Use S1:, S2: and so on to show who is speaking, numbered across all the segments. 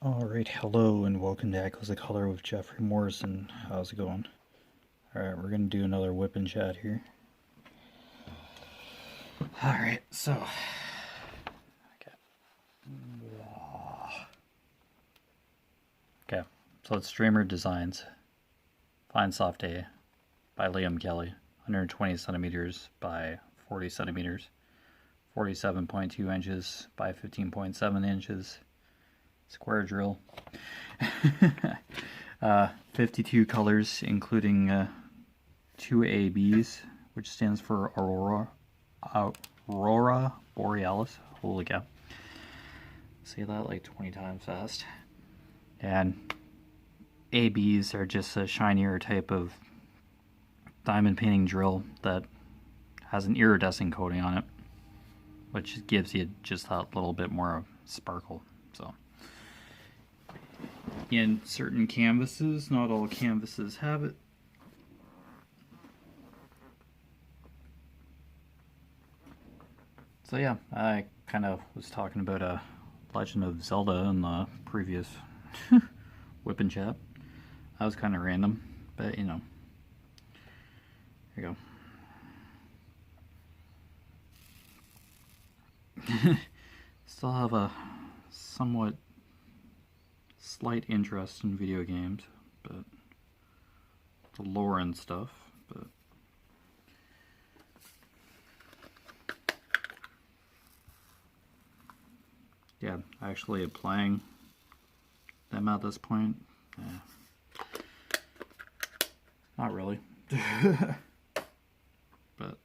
S1: Alright, hello and welcome to Echoes of Color with Jefferey Morrison. How's it going? Alright, we're gonna do another whip and chat here. Alright, so it's Streamer Designs Fine Soft A by Liam Kelly, 120 centimeters by 40 centimeters, 47.2 inches by 15.7 inches, square drill. 52 colors, including 2 ABs, which stands for Aurora Borealis. Holy cow. Say that like 20 times fast. And ABs are just a shinier type of diamond painting drill that has an iridescent coating on it, which gives you just that little bit more sparkle. So in certain canvases, not all canvases have it. So yeah, I kind of was talking about a Legend of Zelda in the previous whip and chat. That was kind of random, but you know, here you go. Still have a somewhat slight interest in video games, but the lore and stuff, but yeah, actually playing them at this point, not really. But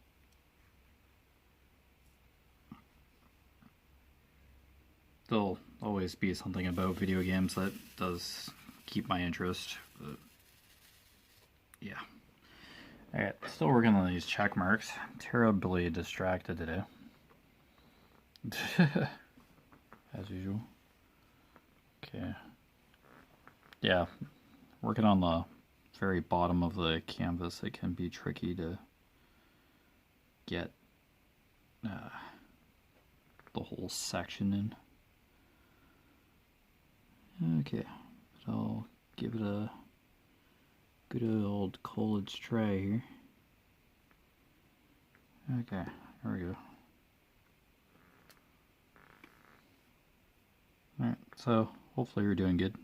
S1: there'll always be something about video games that does keep my interest, but yeah. Alright, still working on these check marks. I'm terribly distracted today. As usual. Okay. Yeah, working on the very bottom of the canvas, it can be tricky to get the whole section in. Okay, but I'll give it a good old college try here. Okay, there we go. Alright, so hopefully you're doing good.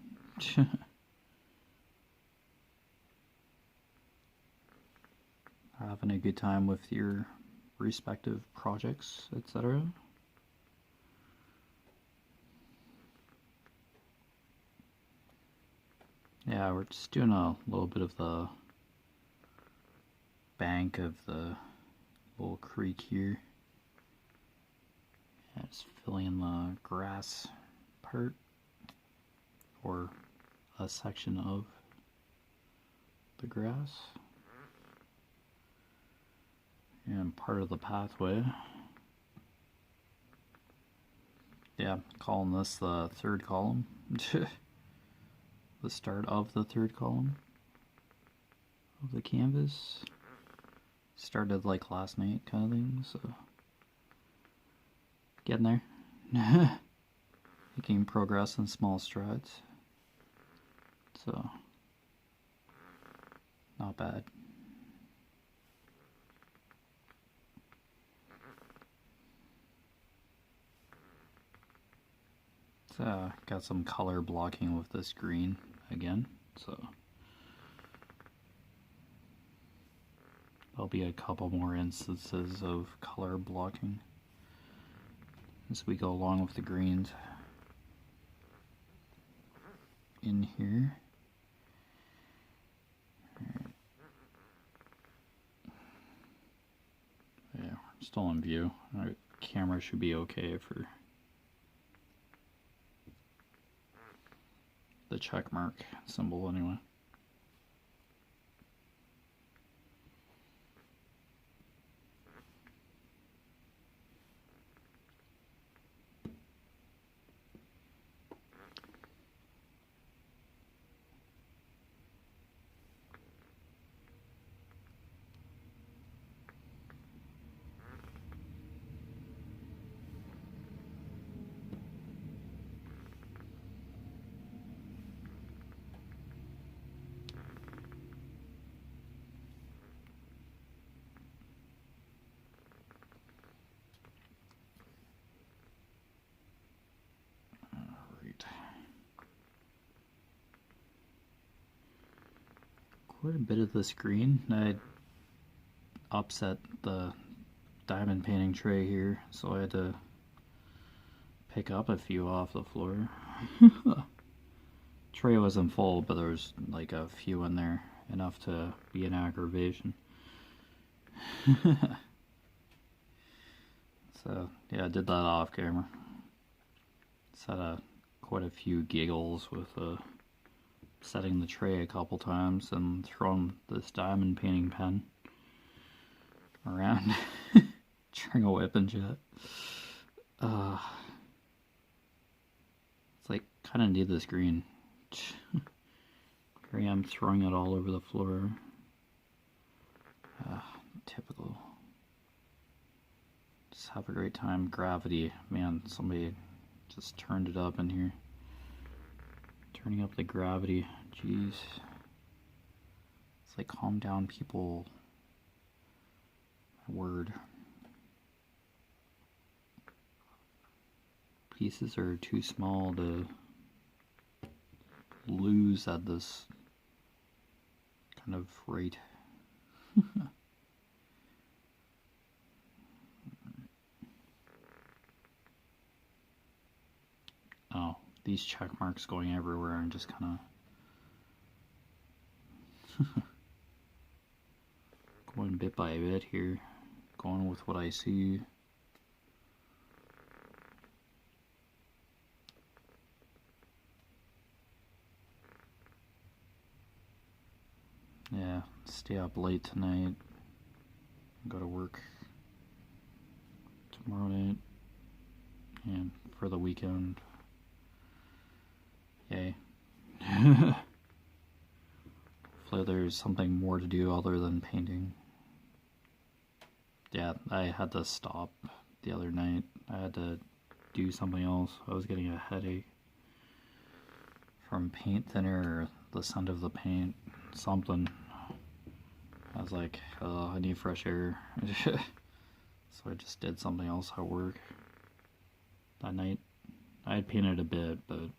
S1: Having a good time with your respective projects, etc. Yeah, we're just doing a little bit of the bank of the little creek here. Yeah, just filling in the grass part, or a section of the grass, and part of the pathway. Yeah, calling this the third column. The start of the third column of the canvas. Started like last night kind of thing, so getting there. Making progress in small strides. So not bad. So got some color blocking with this green again, so there'll be a couple more instances of color blocking as we go along with the greens in here. Right. Yeah, we're still in view. Our camera should be okay for the check mark symbol anyway. quite a bit of the screen. I upset the diamond painting tray here, so I had to pick up a few off the floor. Tray wasn't full, but there was like a few in there, enough to be an aggravation. So yeah, I did that off camera. Just had quite a few giggles with setting the tray a couple times and throwing this diamond painting pen around during a WIP and shit. It's like, kind of need this green. Here I am throwing it all over the floor. Typical. Just have a great time. Gravity. Man, somebody just turned it up in here. Turning up the gravity. Jeez. It's like, calm down, people. Word. Pieces are too small to lose at this kind of rate. Oh, these check marks going everywhere and just kind of going bit by bit here, going with what I see. Yeah, stay up late tonight, go to work tomorrow night, and for the weekend. Yay. Hopefully there's something more to do other than painting. Yeah, I had to stop the other night. I had to do something else. I was getting a headache from paint thinner or the scent of the paint, something. I was like, I need fresh air. So I just did something else at work that night. I had painted a bit, but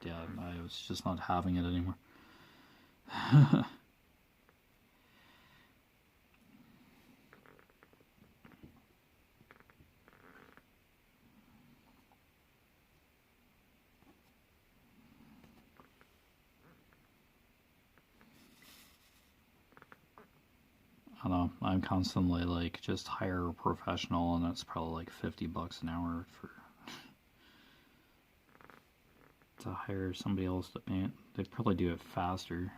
S1: yeah, I was just not having it anymore. I don't know, I'm constantly like, just hire a professional, and it's probably like $50 an hour to hire somebody else to paint. They'd probably do it faster.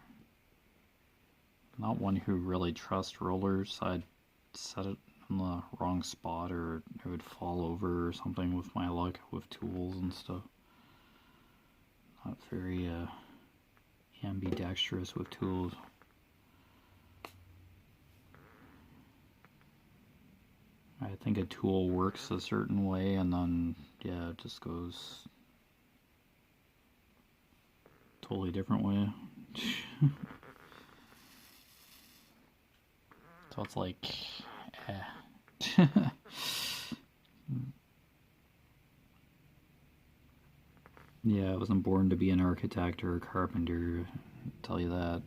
S1: Not one who really trusts rollers. I'd set it in the wrong spot, or it would fall over or something with my luck with tools and stuff. Not very ambidextrous with tools. I think a tool works a certain way, and then, yeah, it just goes totally different way. So it's like, yeah, I wasn't born to be an architect or a carpenter, I'll tell you that.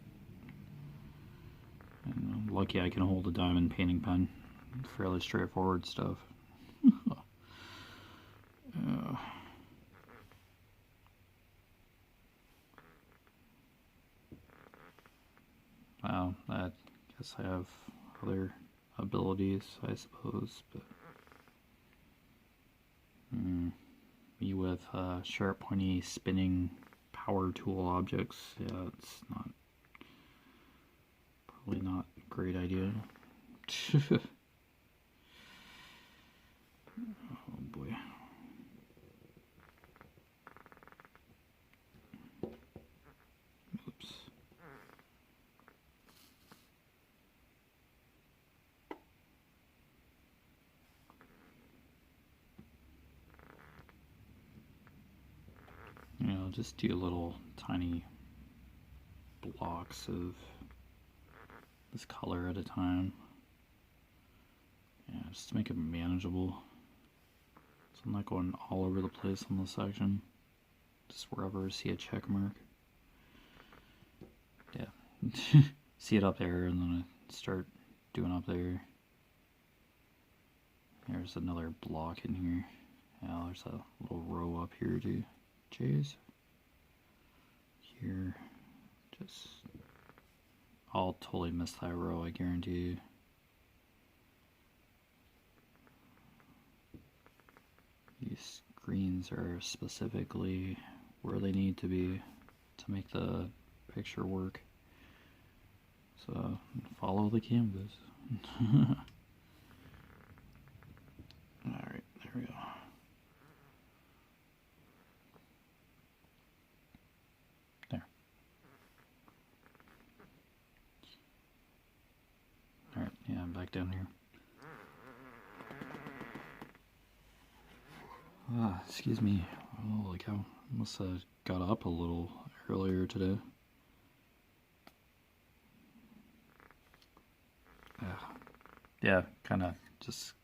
S1: And I'm lucky I can hold a diamond painting pen. Fairly straightforward stuff. Wow, I guess I have other abilities, I suppose, but me with sharp, pointy, spinning power tool objects, yeah, it's not, probably not a great idea. Oh boy. Oops. You know, just do little tiny blocks of this color at a time. Yeah, just to make it manageable. So I'm not going all over the place on the section. Just wherever I see a check mark. Yeah. see it up there and then I start doing up there. There's another block in here. Yeah, there's a little row up here too. Jeez. Here, just, I'll totally miss that row, I guarantee you. These greens are specifically where they need to be to make the picture work. So, follow the canvas. Alright, there we go. There. Alright, yeah, I'm back down here. Excuse me. Holy cow. Must have got up a little earlier today. Yeah, kind of just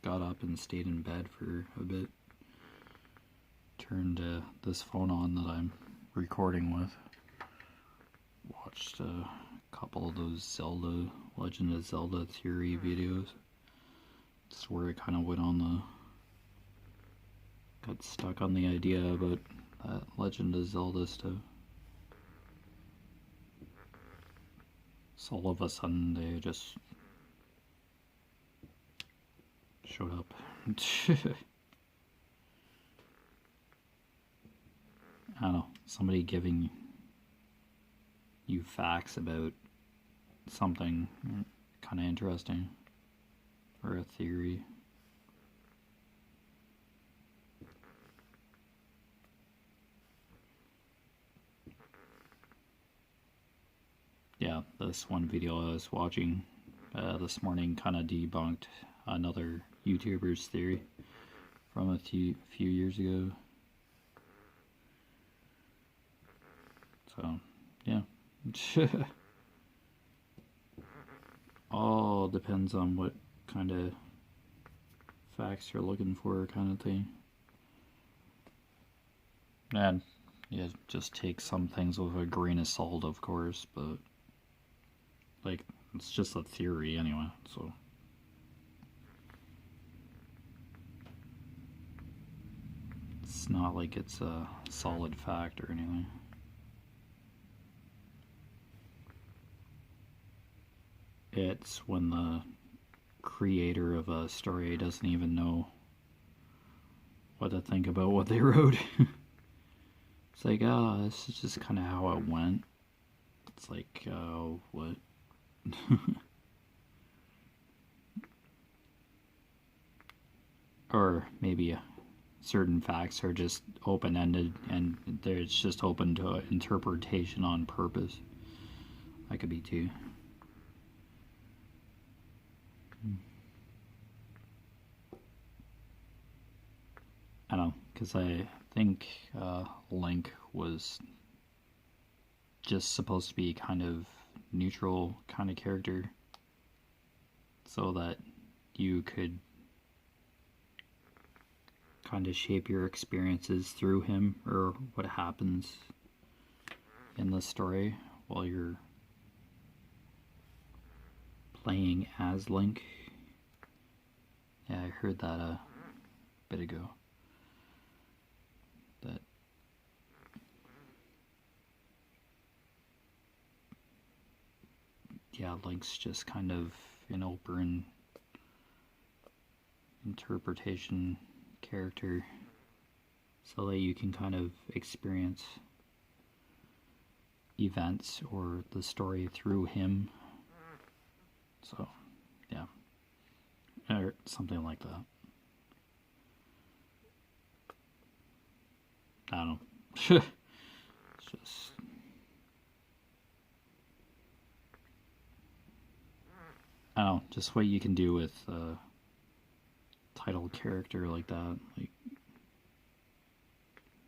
S1: got up and stayed in bed for a bit. Turned this phone on that I'm recording with. Watched a couple of those Zelda, Legend of Zelda theory videos. That's where I kind of went on the... got stuck on the idea about that Legend of Zelda stuff. So all of a sudden they just showed up. I don't know, somebody giving you facts about something kind of interesting, or a theory. Yeah, this one video I was watching this morning kind of debunked another YouTuber's theory from a few years ago. So, yeah. All depends on what kind of facts you're looking for, kind of thing. And yeah, just take some things with a grain of salt, of course, but like, it's just a theory anyway, so. It's not like it's a solid fact or anything. It's when the creator of a story doesn't even know what to think about what they wrote. It's like, oh, this is just kind of how it went. It's like, oh, what? Or maybe certain facts are just open-ended and it's just open to interpretation on purpose. That could be too. I don't know, because I think Link was just supposed to be kind of neutral kind of character, so that you could kind of shape your experiences through him, or what happens in the story while you're playing as Link. Yeah, I heard that a bit ago. That yeah, Link's just kind of an open interpretation character, so that you can kind of experience events or the story through him. So, yeah. Or something like that. I don't know. It's just... I don't know, just what you can do with a title character like that. Like,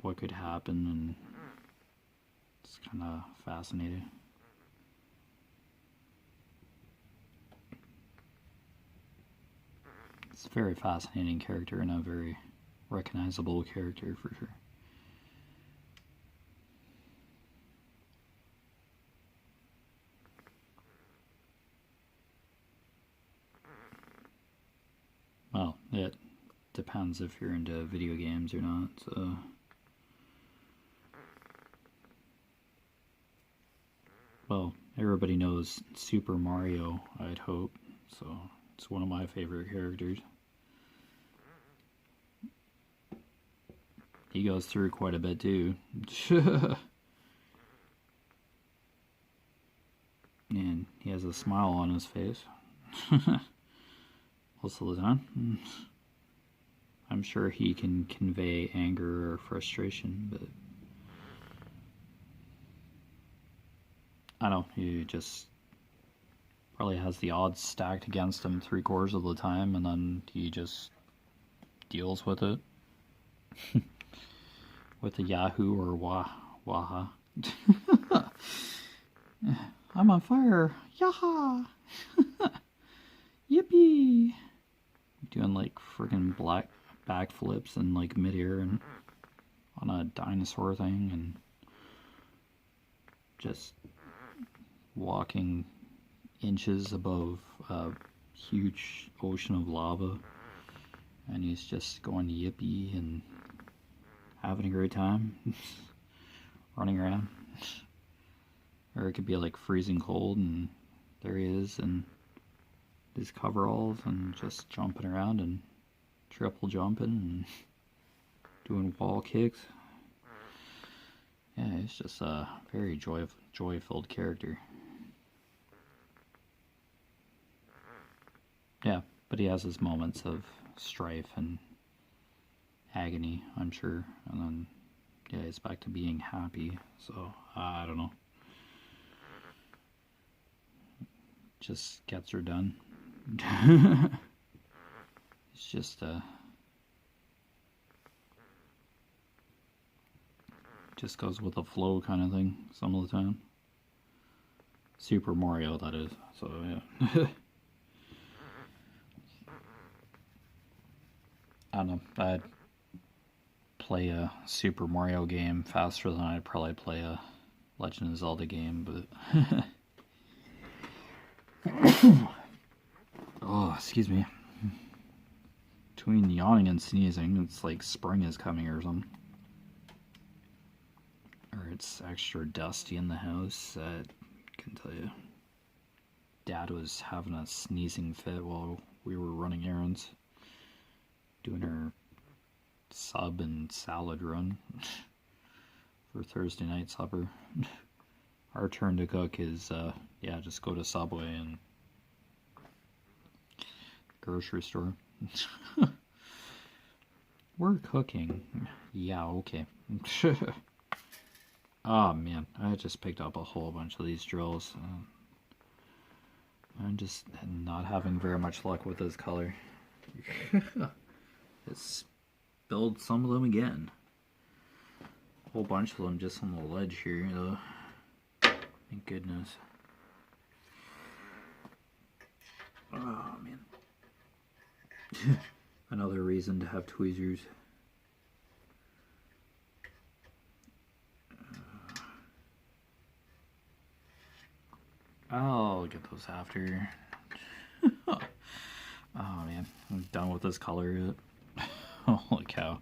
S1: what could happen, and it's kind of fascinating. It's a very fascinating character and a very recognizable character for sure. it depends if you're into video games or not, so. Well, everybody knows Super Mario, I'd hope, so it's one of my favorite characters. He goes through quite a bit too. And he has a smile on his face. Most of the time. I'm sure he can convey anger or frustration, but I don't know, he just probably has the odds stacked against him 3/4 of the time, and then he just deals with it. With a Yahoo or Waha. I'm on fire! Yaha! Yippee! Doing like friggin' black backflips and like midair and on a dinosaur thing, and just walking inches above a huge ocean of lava, and he's just going yippee and having a great time. Running around. Or it could be like freezing cold, and there he is in his coveralls and just jumping around and triple jumping and doing wall kicks. Yeah, he's just a very joy-filled character. Yeah, but he has his moments of strife and agony, I'm sure, and then yeah, he's back to being happy. So I don't know. Just gets her done. It's just just goes with the flow kind of thing some of the time. Super Mario, that is. So yeah. I don't know. I'd play a Super Mario game faster than I'd probably play a Legend of Zelda game, but oh, excuse me. Between yawning and sneezing, it's like spring is coming or something. Or it's extra dusty in the house, I can tell you. Dad was having a sneezing fit while we were running errands. Doing our sub and salad run for Thursday night supper. Our turn to cook is, yeah, just go to Subway and grocery store. We're cooking. Yeah, okay. Oh man, I just picked up a whole bunch of these drills. I'm just not having very much luck with this color. It's spilled some of them again. A whole bunch of them just on the ledge here, though. Thank goodness. Oh man. Another reason to have tweezers. I'll get those after. Oh man, I'm done with this color yet. Holy cow.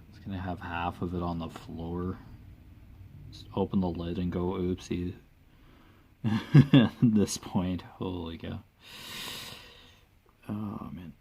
S1: It's gonna have half of it on the floor. Just open the lid and go oopsie. At this point, holy cow. Oh man.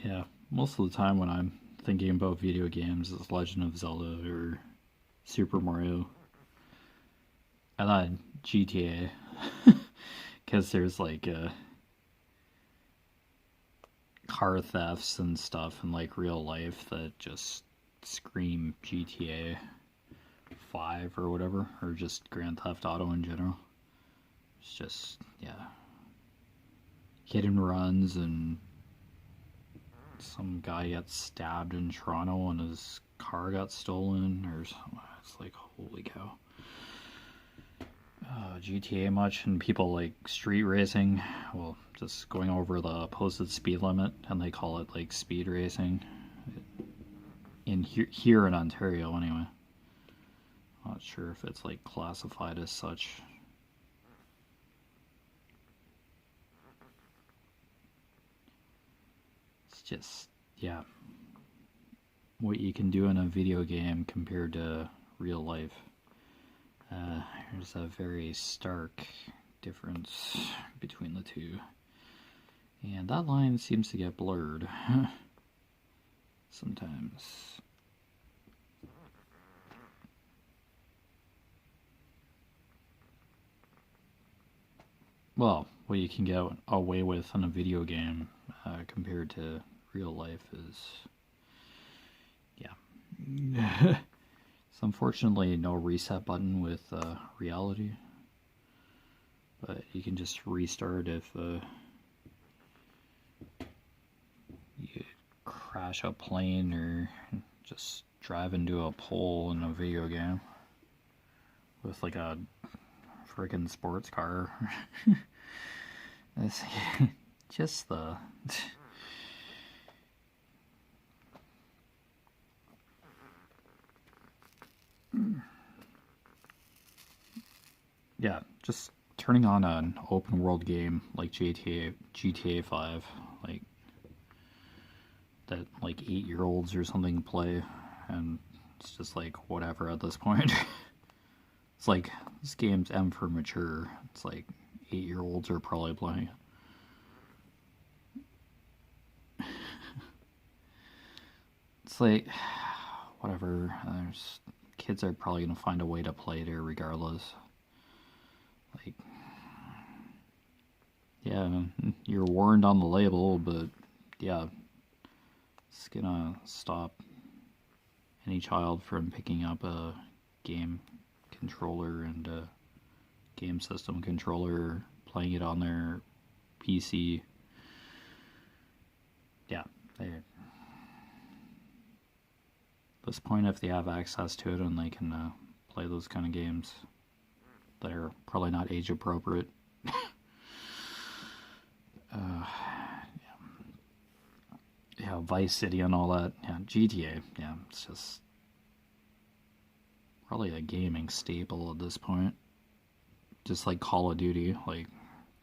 S1: Yeah, most of the time when I'm thinking about video games, it's Legend of Zelda or Super Mario. And then GTA. Because there's like car thefts and stuff in like real life that just scream GTA 5 or whatever, or just Grand Theft Auto in general. It's just, yeah, hit and runs and some guy gets stabbed in Toronto and his car got stolen or something. It's like, holy cow. GTA much, and people like street racing, well, just going over the posted speed limit, and they call it like speed racing in here in Ontario anyway. Not sure if it's like classified as such. It's just, yeah, what you can do in a video game compared to real life. There's a very stark difference between the two. And that line seems to get blurred sometimes. Well, what you can get away with in a video game compared to real life is, yeah. It's unfortunately no reset button with reality, but you can just restart if you crash a plane or just drive into a pole in a video game with like a freaking sports car. It's just the yeah, just turning on an open world game like GTA 5, like that like 8-year-olds or something play, and it's just like whatever at this point. It's like this game's M for mature. It's like 8-year-olds are probably playing it. It's like whatever. There's kids are probably gonna find a way to play there regardless. Like, yeah, you're warned on the label, but yeah, it's gonna stop any child from picking up a game controller and a game system controller, playing it on their PC. Yeah, at this point, if they have access to it and they can play those kind of games that are probably not age appropriate. Yeah, Vice City and all that. Yeah, GTA. Yeah, it's just probably a gaming staple at this point. Just like Call of Duty, like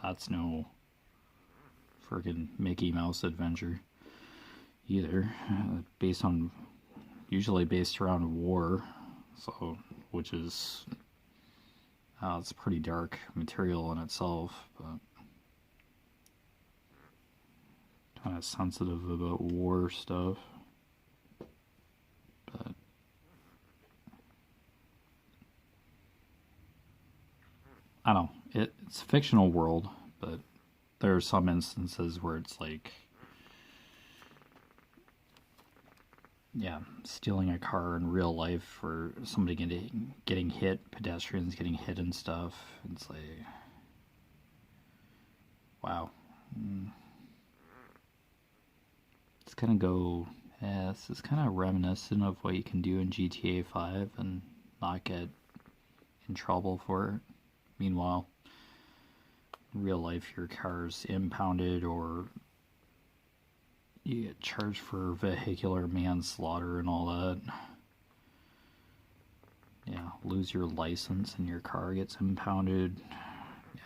S1: that's no friggin' Mickey Mouse adventure either. Usually based around war, so which is it's pretty dark material in itself, but kind of sensitive about war stuff. But I don't know. It's a fictional world, but there are some instances where it's like, yeah, stealing a car in real life or somebody getting hit, pedestrians getting hit and stuff. It's like, wow. It's kind of this is kind of reminiscent of what you can do in GTA 5 and not get in trouble for it. Meanwhile, in real life, your car's impounded or you get charged for vehicular manslaughter and all that. Yeah, lose your license and your car gets impounded. Yeah.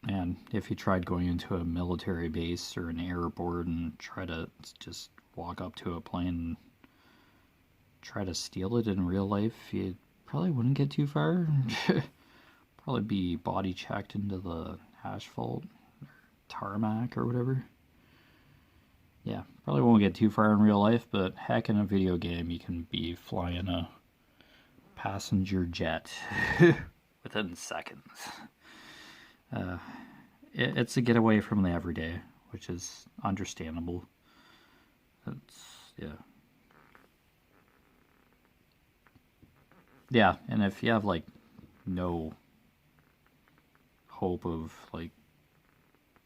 S1: And if you tried going into a military base or an airport and try to just walk up to a plane and try to steal it in real life, you probably wouldn't get too far. Probably be body checked into the asphalt or tarmac or whatever. Yeah, probably won't get too far in real life, but heck, in a video game you can be flying a passenger jet within seconds. It's a getaway from the everyday, which is understandable. Yeah, and if you have like no hope of like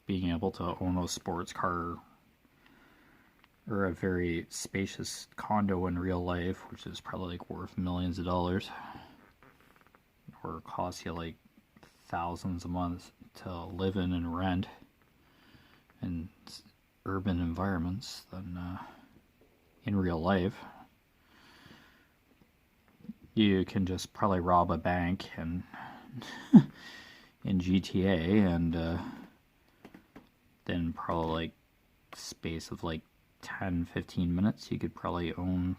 S1: being able to own a sports car or a very spacious condo in real life, which is probably like worth millions of dollars, or costs you like thousands a month to live in and rent in urban environments, than in real life. You can just probably rob a bank and in GTA, and then probably like space of like 10-15 minutes you could probably own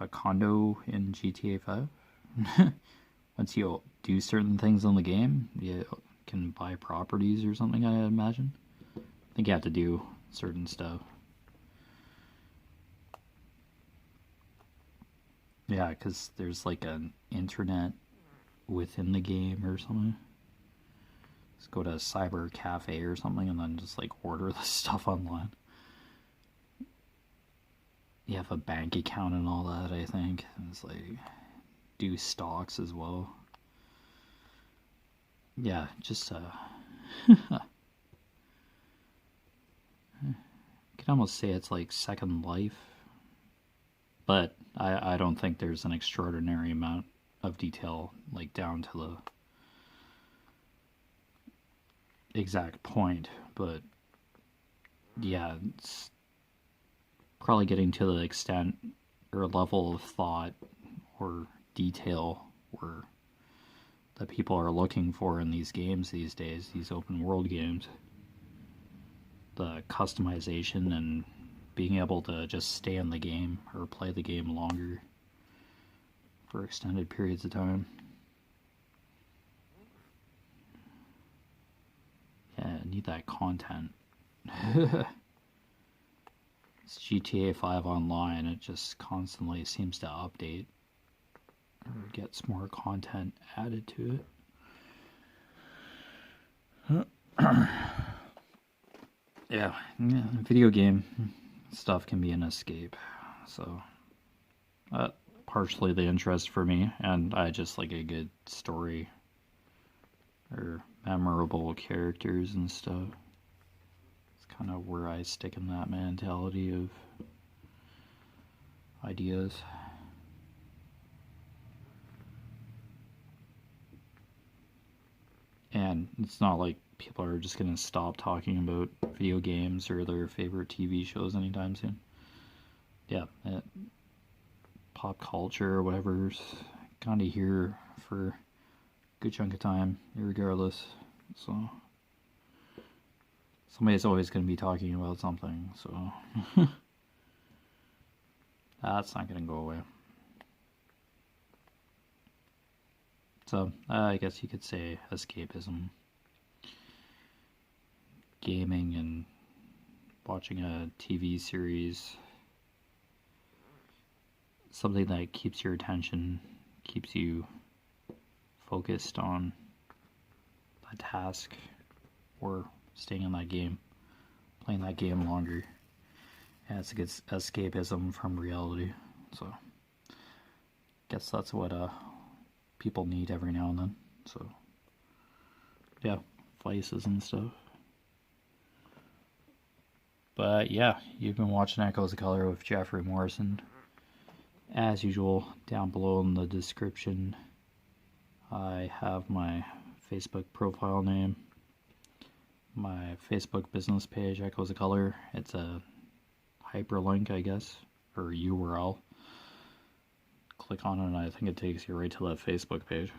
S1: a condo in GTA 5. Once you do certain things in the game, you can buy properties or something, I imagine. I think you have to do certain stuff. Yeah, because there's like an internet within the game or something. Just go to a cyber cafe or something and then just like order the stuff online. You have a bank account and all that, I think. And it's like, do stocks as well. Yeah, just you could almost say it's like Second Life, but I don't think there's an extraordinary amount of detail, like down to the exact point. But yeah, it's probably getting to the extent or level of thought or detail where that people are looking for in these games these days, these open world games. The customization and being able to just stay in the game or play the game longer for extended periods of time. Yeah, I need that content. It's GTA 5 Online, it just constantly seems to update or gets more content added to it. Yeah, video game stuff can be an escape, so partially the interest for me, and I just like a good story or memorable characters and stuff. It's kind of where I stick in that mentality of ideas. And it's not like people are just going to stop talking about video games or their favorite TV shows anytime soon. Yeah, pop culture or whatever's kind of here for a good chunk of time, regardless. So somebody's always going to be talking about something, so that's not going to go away. So I guess you could say escapism. Gaming and watching a TV series. Something that keeps your attention, keeps you focused on a task or staying in that game, playing that game longer. And it's a good escapism from reality. So I guess that's what people need every now and then. So yeah, vices and stuff. But yeah, you've been watching Echoes of Color with Jeffery Morrison. As usual, down below in the description, I have my Facebook profile name, my Facebook business page, Echoes of Color. It's a hyperlink, I guess, or URL. Click on it and I think it takes you right to that Facebook page.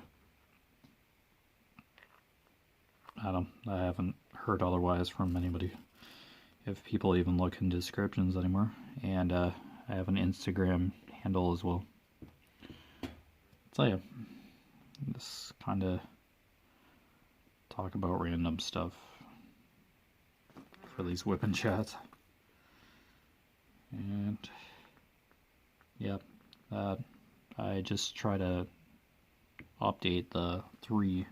S1: I haven't heard otherwise from anybody, if people even look in descriptions anymore. And I have an Instagram handle as well. So yeah, just kind of talk about random stuff for these whipping chats. And yeah, I just try to update the 3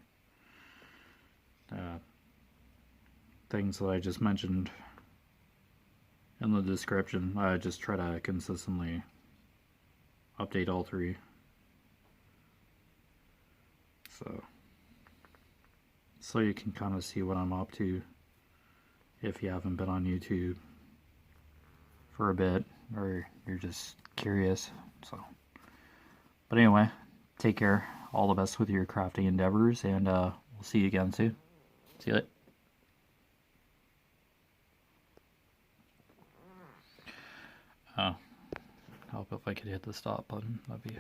S1: things that I just mentioned in the description. I just try to consistently update all 3. So you can kind of see what I'm up to if you haven't been on YouTube for a bit, or you're just curious. So, but anyway, take care. All the best with your crafting endeavors, and we'll see you again soon. See you later. Oh, help if I could hit the stop button. That'd be